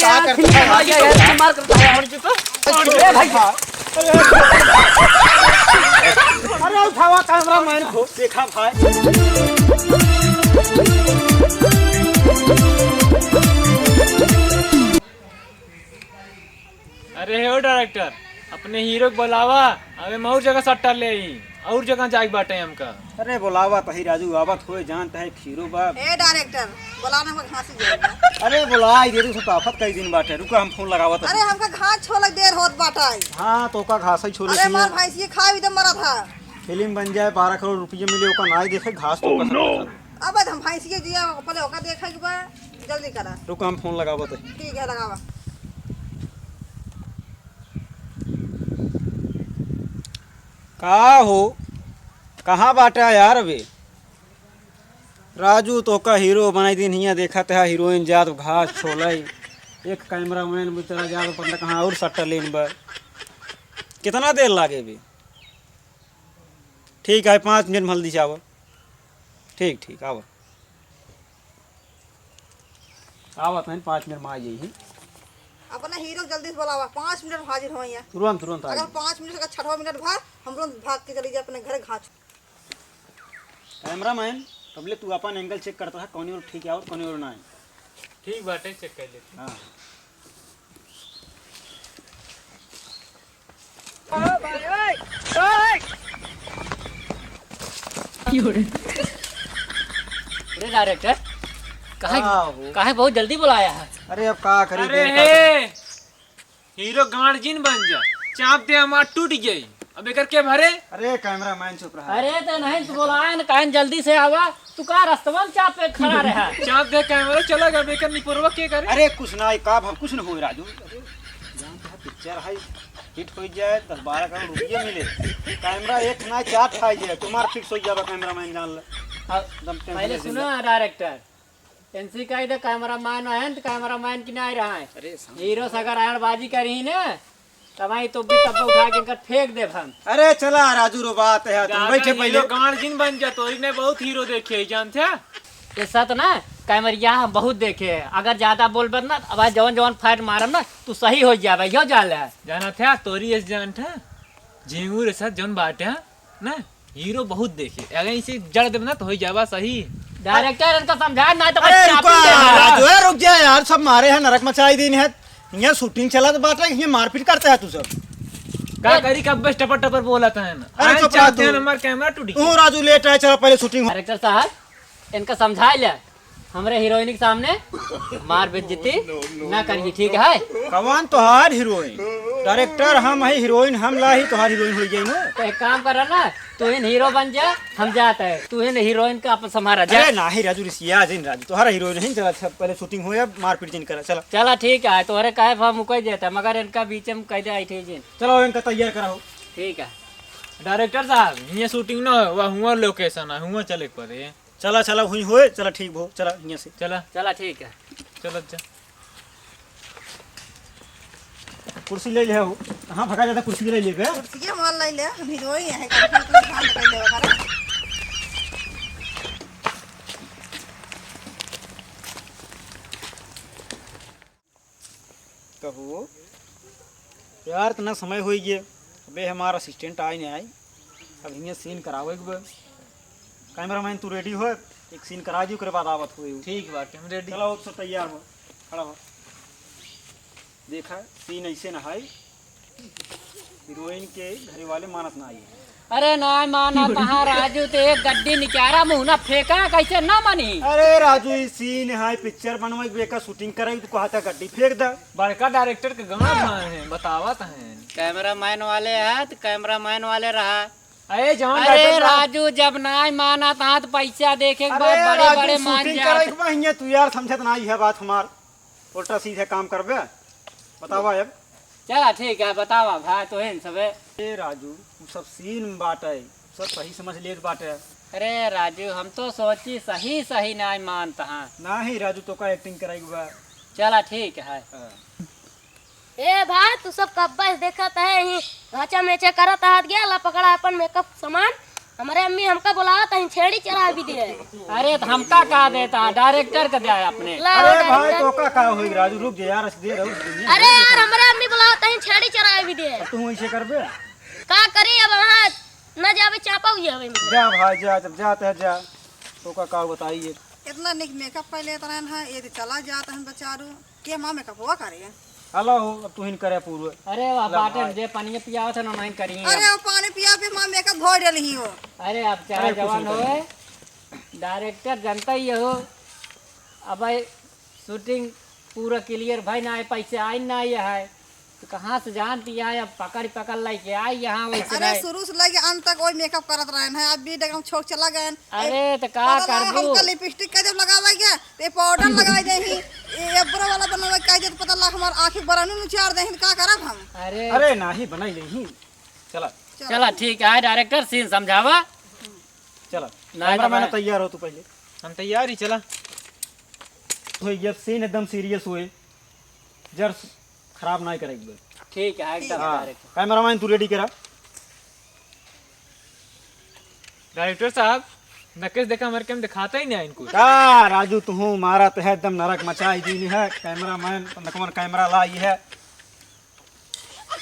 क्या करता है मार करता है और चुप अरे भाई अरे उठावा कैमरा मैन को देखा भाई अरे हो डायरेक्टर अपने हीरो को बुलावा हमें और जगह सट्टा ले आई और जगह जाके बाटे हमका। अरे बुलावा तही राजू आवत होए जानता है खीरो बाप ए डायरेक्टर बुलाने में घास जाएगा। अरे बुलाई दे तू ताफत कई दिन बाटे रुका हम फोन लगावत अरे हमका घास छोलक देर होत बाटाई। हां तो का घास ही छोले अरे मार भैंस ये खा भी तो मरा था। फिल्म बन जाए 12 करोड़ रुपये मिले ओका नाई देखे घास तो अब हम भैंस के दिया पहले ओका देखा के बा जल्दी करा। रुका हम फोन लगावत है ठीक है लगावा। का हो कहाँ बाटा यार अबे राजू तो का हीरो बनाई दिन हिया देखा था हीरोइन जात घास छोलाई एक कैमरा मैन बेचारा जात पता कहाँ और सट्टा लेन बा कितना देर लागे भी ठीक है 5 मिनट में हल्दी चावल ठीक ठीक आवा आवत है 5 मिनट में आ जाइए अपना हीरो जल्दी से बुलावा 5 मिनट में हाजिर हो यहाँ। तुरंत तुरंत आ अगर 5 मिनट का 6वां मिनट भाग हम लोग भाग के चले जाए अपने घर घास। कैमरा मैन तबले तू अपन एंगल चेक करता है कौन और ठीक है और कौन और ना है। ठीक बाटे चेक कर लेते। हाँ अरे डायरेक्टर हो? काहे बहुत जल्दी बुलाया है। अरे अब का करी अरे हे हीरो गार्जिन बन जा चाप दे हमार टूट गई अब एकर के भरे। अरे कैमरा मैन चुप रहा अरे तो नहीं तो बुलाया न काहे जल्दी से आवा तू का रास्तवा में चाप पे खड़ा रहा। चाप दे कैमरा चला गया बेकर निपुरवा के करे। अरे कुछ ना का हम कुछ न हो राजू पिक्चर है हिट हो जाए 10-12 करोड़ रुपये मिले कैमरा एक ना 4 खाई जाए तुम्हारा फिक्स हो जाएगा कैमरा मैन जान ले एकदम पहले सुनो डायरेक्टर एनसी का इधर कैमरा मैन है तो कैमरा मैन की नहीं रहा है अरे हीरो से अगर आयरबाजी करी ना तबाई तो भी तब उठा के इनका फेंक दे हम। अरे चला राजू रो बात है तुम बैठे पहले गार्जिन बन जा तो इने बहुत हीरो देखे जानते हैं। ये सत ना कैमरिया हम बहुत देखे हैं अगर ज्यादा बोल बन ना अब जवन जवन फाइट मारम ना तू सही हो जाए यो जान है जाना था तोरी एस जान था झिंगूर के साथ जौन बाटे हैं ना हीरो बहुत देखे अगर इसे जड़ देब ना तो हो जावा सही। डायरेक्टर इनका समझा ना तो अरे राजू है रुक जा यार सब मारे हैं नरक मचाई दिन है यहाँ शूटिंग चला तो बात है यहाँ मारपीट करता है तू सब का करी कब बस टपर टपर बोला था ना। अरे चुप चाहते हैं रहा हमारा कैमरा टूट तू गया। राजू लेट आए चलो पहले शूटिंग हो डायरेक्टर साहब इनका समझा ले हमरे हीरोइन के सामने मार बेइज्जती ना करिए ठीक है। कौन तोहार हीरोइन डायरेक्टर हम है हीरोइन हम ला ही तोहार हीरोइन हो जाए ना तो एक काम कर ना तू इन हीरो बन जा हम जाते हैं तू इन हीरोइन का अपन संभारा जा। अरे नहीं राजू रिसिया जिन राजू तोहारा हीरोइन नहीं चला अच्छा पहले शूटिंग हो या मारपीट जिन करा चलो चला ठीक है तोहरे काहे हम कह देता मगर इनका बीच में कह दे आई थी जी चलो इनका तैयार कराओ। ठीक है डायरेक्टर साहब ये शूटिंग ना हुआ हुआ लोकेशन है हुआ चले पड़े चला चला हुई होए चला ठीक हो चला यहाँ से चला चला ठीक है चलो जा कुर्सी ले ले हो हाँ भगा जाता कुर्सी ले ले गए ये माल ले ले हीरोइन है काम कर ले वगैरह। कहो यार इतना समय हो गया अबे हमारा असिस्टेंट आए नहीं आई अब यहाँ सीन कराओ एक बार कैमरा मैन तू रेडी हो एक सीन करा दी उसके बाद आवत हुई ठीक बाटे हम रेडी। चलो सब तैयार हो खड़ा हो देखा सीन ऐसे ना है हीरोइन के घर वाले मानत ना आई अरे ना माना कहाँ राजू तो एक गड्डी निकारा मुँह ना फेंका कैसे ना मानी। अरे राजू ये सीन है पिक्चर बनवाई बेका शूटिंग कराई तो कहता गड्डी फेंक दा बड़का डायरेक्टर के गाना है बतावत हैं कैमरा मैन वाले है तो कैमरा मैन वाले रहा। अरे जवान अरे राजू जब ना माना था तो पैसा देखे के बाद बड़े बड़े मान शूटिंग जाते। कराई बहिया तू यार समझत ना है बात हमार उल्टा सीधा काम करबे बतावा अब चला ठीक है बतावा भाई तो है सब। ए राजू तू सब सीन बाटे सब सही समझ ले बाटे अरे राजू हम तो सोची सही सही ना मानता हाँ ना ही राजू तो का एक्टिंग कराई बा चला ठीक है। ए भाई तू सब कब बस देखत है ही घाचा मेचे करत हाथ गया ला पकड़ा अपन मेकअप सामान हमारे अम्मी हमका बुलावा तहीं छेड़ी चढ़ा भी दिए। अरे तो हमका का देता डायरेक्टर का दिया अपने। लाओ अरे भाई डायरेक्टर। तो का होई राजू, रुक जा यार, दे रहू अरे यार हमारे अम्मी बुलावा तहीं छेड़ी चढ़ा भी दिए। तू ऐसे करबे। का करी अब वहाँ न जावे चापा हुई हवे। जा भाई जा, जब जाते है जा, तो का बताइए। इतना निक मेकअप कर लेता है, ये तो चला जाता है बेचारू के माँ मेकअप हुआ करे। हलो अब तू हिन करे पूरे। अरे वाह बाटे जे पानी पियावत है ना नहीं करिए। अरे वो पानी पिया पे माँ मेकअप धो डली हो। अरे अब चाहे जवान होए डायरेक्टर जनता ही हो। अब भाई शूटिंग पूरा क्लियर भाई ना है, पैसे आई ना ये है तो कहाँ से जानती है। अब पकड़ लाई के आई यहाँ वैसे अरे नहीं। शुरू से लेके अंत तक वही मेकअप करत रहे हैं, अब भी एकदम छोक चला गए। अरे तो का करबू। हमका लिपस्टिक का जब लगावा गया तो ये पाउडर लगाई देही, ये एब्रो वाला बनवा का जब पता लग हमार आंखें बरानू चार देही, का करब हम। अरे अरे नाही बनाई नहीं। चला चला ठीक है डायरेक्टर सीन समझावा। चला नहीं कैमरा मैंने तो तैयार हो तू पहले। हम तैयार ही चला। तो ये सीन एकदम सीरियस हुए, जर खराब नहीं करेगी। ठीक है एकदम हाँ डायरेक्टर। कैमरामैन तू रेडी करा। डायरेक्टर साहब नकेश देखा हमारे के हम दिखाता ही नहीं इनको। का राजू तू मारा तो है एकदम नरक मचाई दी है। कैमरामैन नकमन कैमरा लाई है।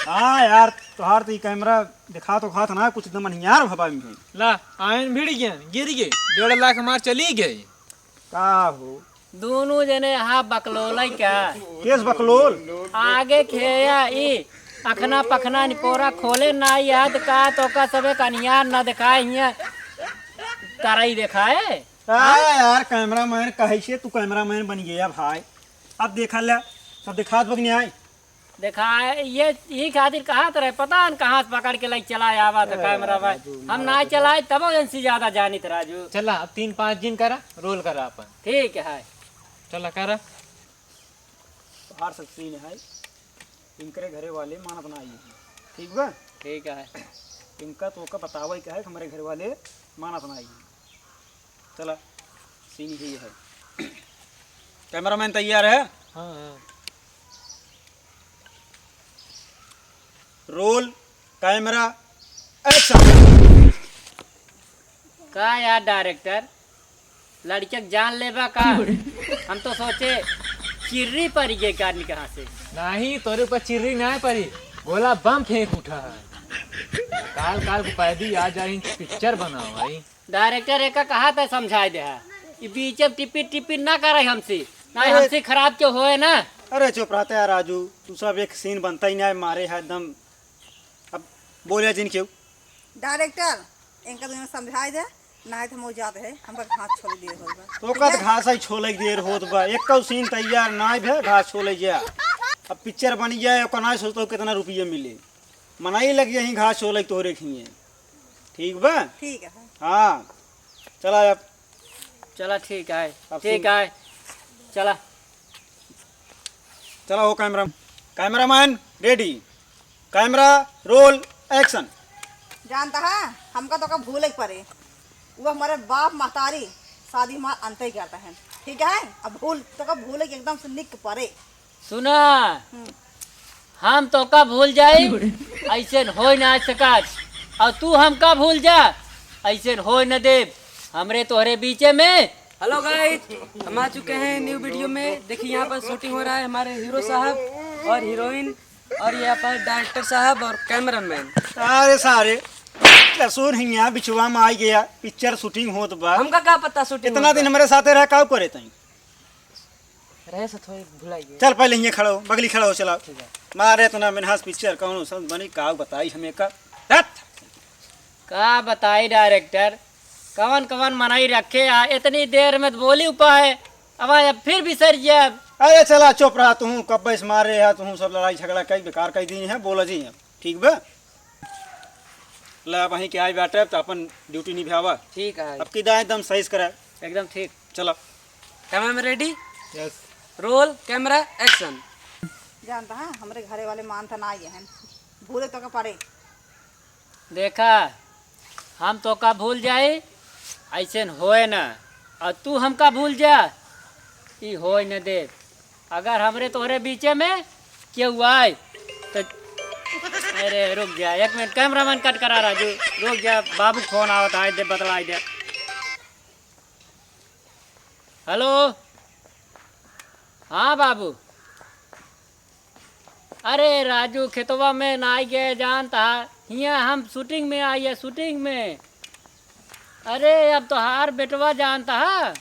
हाँ यार तुहार तो कैमरा दिखा तो खात ना कुछ एकदम यार भपा में ला आयन भिड़ गया, गिर गए, 1.5 लाख हमार चली गए। का हो दोनों जने यहाँ बकलोल क्या केस बकलोल। आगे खेया ई अखना पखना निपोरा खोले ना याद का तो का सबे कनियार ना दिखाए हिया तारा ही दिखाए। यार कैमरामैन कहे से तू कैमरामैन बन गया भाई। अब देखा ले सब दिखात बग नहीं आई। दिखाए ये यही खातिर कहा तो रहे पता न कहाँ से पकड़ के लाइक चला आवा तो कैमरा भाई हम ना चलाए तब से ज्यादा जानी थे राजू। चला अब 3-5 दिन करा रोल करा अपन। ठीक है चला करा। तुहार सब सीन है इनकरे घरे वाले माना बनाई ठीक बा। ठीक है इनका तो का बतावा क्या है हमारे घर वाले माना बनाई। चला सीन ही है। कैमरामैन तैयार है। हाँ हाँ रोल कैमरा एक्शन। का यार डायरेक्टर लड़के जान लेबा का हम तो सोचे चिर्री पर ये गाड़ी कहाँ से। नहीं तोरे ऊपर चिर्री ना पड़ी, गोला बम फेंक उठा है। काल काल को पैदी आ जाए पिक्चर बनाओ भाई। डायरेक्टर एक कहा था समझा दे ये बीच टिपी टिपी ना करे हमसे ना हमसे खराब क्यों होए ना। अरे चुप रहते यार राजू तू सब एक सीन बनता ही नहीं मारे है एकदम। अब बोले जिन क्यों डायरेक्टर इनका तुम्हें समझाई दे ना तो हम जाते है हम हाथ छोड़ दिए होगा तो कद घास ही छोले देर होत बा एक सीन तैयार ना भे घास छोले जा। अब पिक्चर बन जाए ओका ना सोचतो कितना रुपये मिले मनाई लग यही घास छोले तोरे खिए ठीक बा। ठीक है। हाँ चला अब चला ठीक है अब ठीक है चला चला हो cameraman ready camera roll action. जानता है हमका तो का भूल ही पड़े वो हमारे बाप महतारी शादी हमार अंत ही करता है ठीक है। अब भूल तो का भूल ही एकदम से निक पड़े। सुना हम तो का भूल जाए ऐसे हो ना सका और तू हमका भूल जा ऐसे हो न दे हमरे तोहरे बीचे में। हेलो गाइस हम आ चुके हैं न्यू वीडियो में। देखिए यहाँ पर शूटिंग हो रहा है हमारे हीरो साहब और हीरोइन और यहाँ पर डायरेक्टर साहब और कैमरामैन। सारे सारे कसूर हिया बिचवा में आई गया पिक्चर शूटिंग होत बा। हमका क्या पता शूटिंग इतना दिन हमारे साथे रह का करे तई रहे से थोड़ी भुलाइए। चल पहले यहाँ खड़ा हो बगली खड़ा हो चला मारे तो ना मिनहास पिक्चर कौन सब बनी का बताई हमें का का बताई डायरेक्टर कवन कवन मनाई रखे इतनी देर में तो बोली उपाय अब फिर भी सर जा। अरे चला चुप रहा तू कब बैस मार रहे है तू सब लड़ाई झगड़ा कई बेकार कई दी है बोला जी ठीक बा। ला वहीं के आई बैठे तो अपन ड्यूटी निभावा। ठीक है अब की दाएं एकदम सही करा एकदम ठीक चलो कैमरा में ready yes roll camera action. जानता है हमारे घरे वाले मानता ना आए हैं भूले तो का पड़े। देखा हम तो का भूल जाए ऐसे होए ना और तू हमका भूल जा ई होए न दे। अगर हमरे तोहरे बीचे में क्यों आए तो अरे रुक जा, एक मिनट कैमरामैन कट करा राजू, रुक जा, बाबू फोन आवत है, दे बतलाई दे। हेलो, हाँ बाबू। अरे राजू खेतवा में ना आई गए जानता, यहाँ हम शूटिंग में आई है, शूटिंग में। अरे अब तो हार बेटवा जानता है,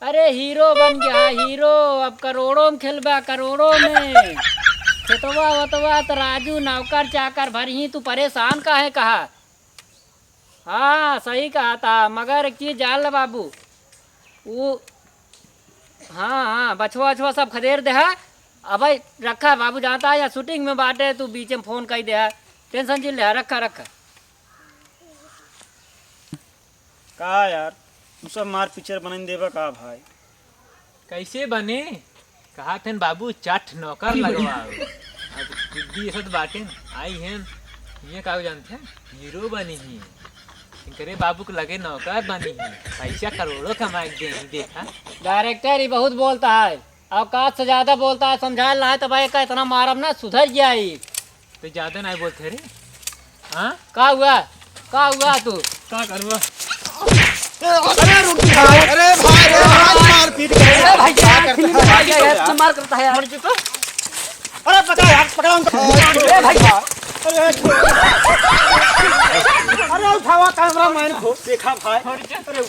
अरे हीरो बन गया, हीरो अब करोड़ों में खेलबा, करोड़ों में। खेतवा वतवा तो राजू नौकर चाकर भर ही, तू परेशान का है कहा। हाँ सही कहा था, मगर एक चीज जान ले बाबू, वो हाँ बछुआ वछुआ सब खदेर दे है। अब भाई रखा बाबू जानता है, या शूटिंग में बाटे तू बीच में फोन कर दे है, टेंशन चिल ले, रखा रखा। का यार तू सब मार पिक्चर बन देबा का भाई? कैसे बने? कहा थे बाबू चाट नौकर लगवाओ। अब दीदी सब बाटे आई हैं, ये का जानते हैं हीरो बनी ही, करे बाबू को लगे नौकर बनी ही, पैसा करोड़ों कमाई दे। देखा डायरेक्टर ही बहुत बोलता है, औकात से ज्यादा बोलता है, समझा रहा है तो भाई का इतना मारब ना सुधर जाए। तो ज्यादा नहीं बोलते रे। हाँ का हुआ तू? क्या करूँगा? अरे भाई मार पीट मार करता है यार। अरे पकड़ा यार, पकड़ा उनको। अरे उठावा कैमरामैन को, देखा भाई। अरे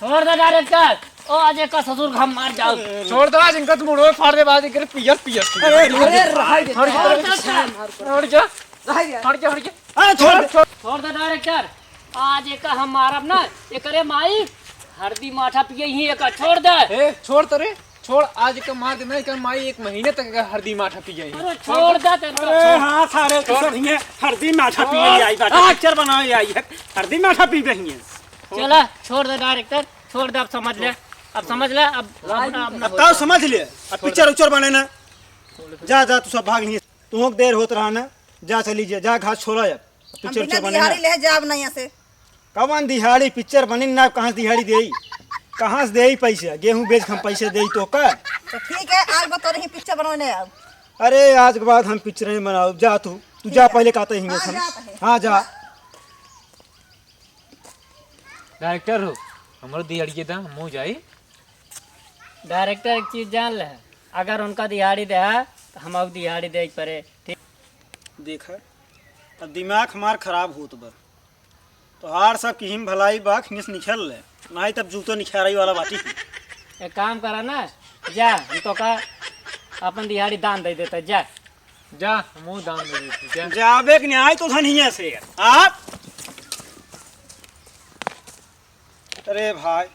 छोड़ दे डायरेक्टर, ओ अजय का ससुर हम मार जाओ। छोड़ दो आज इनका, तुम मुड़ो में फाड़ दे बाद इनके पियर पियर। अरे हट जा छोड़ दे डायरेक्टर, आज एक हम मारब ना, ये करे माई हरदी माठा पिए ही एक, छोड़ दे। ए छोड़ तो रे, छोड़ आज का मार दे, मैं माई एक महीने तक हरदी माठा पी जाएगी। अरे छोड़ दे अरे हाँ सारे सब हिंगे हरदी माठा पी आई बात, पिक्चर बनाए आई है, हरदी माठा पी रही है। चला छोड़ दे डायरेक्टर, छोड़ दे, अब समझ ले, अब समझ ले, अब ताऊ समझ ले, अब पिक्चर उच्चर बने ना। जा जा तू सब भाग लिए, तू देर होत रहा ना, जा चली जा घास छोड़ा यार, हम पिक्चर बिना उच्चर बने दिहाड़ी ना। ले जाब नहीं यहाँ से। कवन दिहाड़ी पिक्चर बनी ना, कहाँ से दिहाड़ी दे, कहाँ से दे पैसे? गेहूं बेच हम पैसे दे तो का? तो ठीक है, आज बतो रही पिक्चर बनवाने अब। अरे आज के बाद हम पिक्चर नहीं बनाओ, जा तू जा पहले कहते ही हाँ, हम। जात है। हाँ जा। डायरेक्टर हो हमारे दिहाड़ी दाम मुँह जाई। डायरेक्टर एक चीज जान ले, अगर उनका दिहाड़ी दे तो हम अब दिहाड़ी दे पड़े, ठीक। देखा अब दिमाग हमार खराब होत बा, तो हार सब की हिम भलाई बा खिंगस निकल ले, नहीं तब जूतो निखाराई वाला बाटी। एक काम करा ना, जा हम तो का अपन दिहाड़ी दान दे देते, जा जा मुँह दाम दे देती जा। जाबे के न्याय तो धनिया से आप। अरे भाई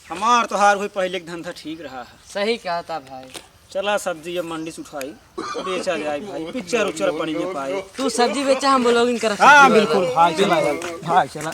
हमार तो हार हुई, पहले के धंधा ठीक रहा है। सही कहा था भाई। चला सब्जी अब मंडी से उठाई बेचा जाए भाई, पिक्चर उच्चर बनी पाए। तू सब्जी बेचा, हम ब्लॉगिंग कर। हाँ बिल्कुल भाई, चला भाई चला।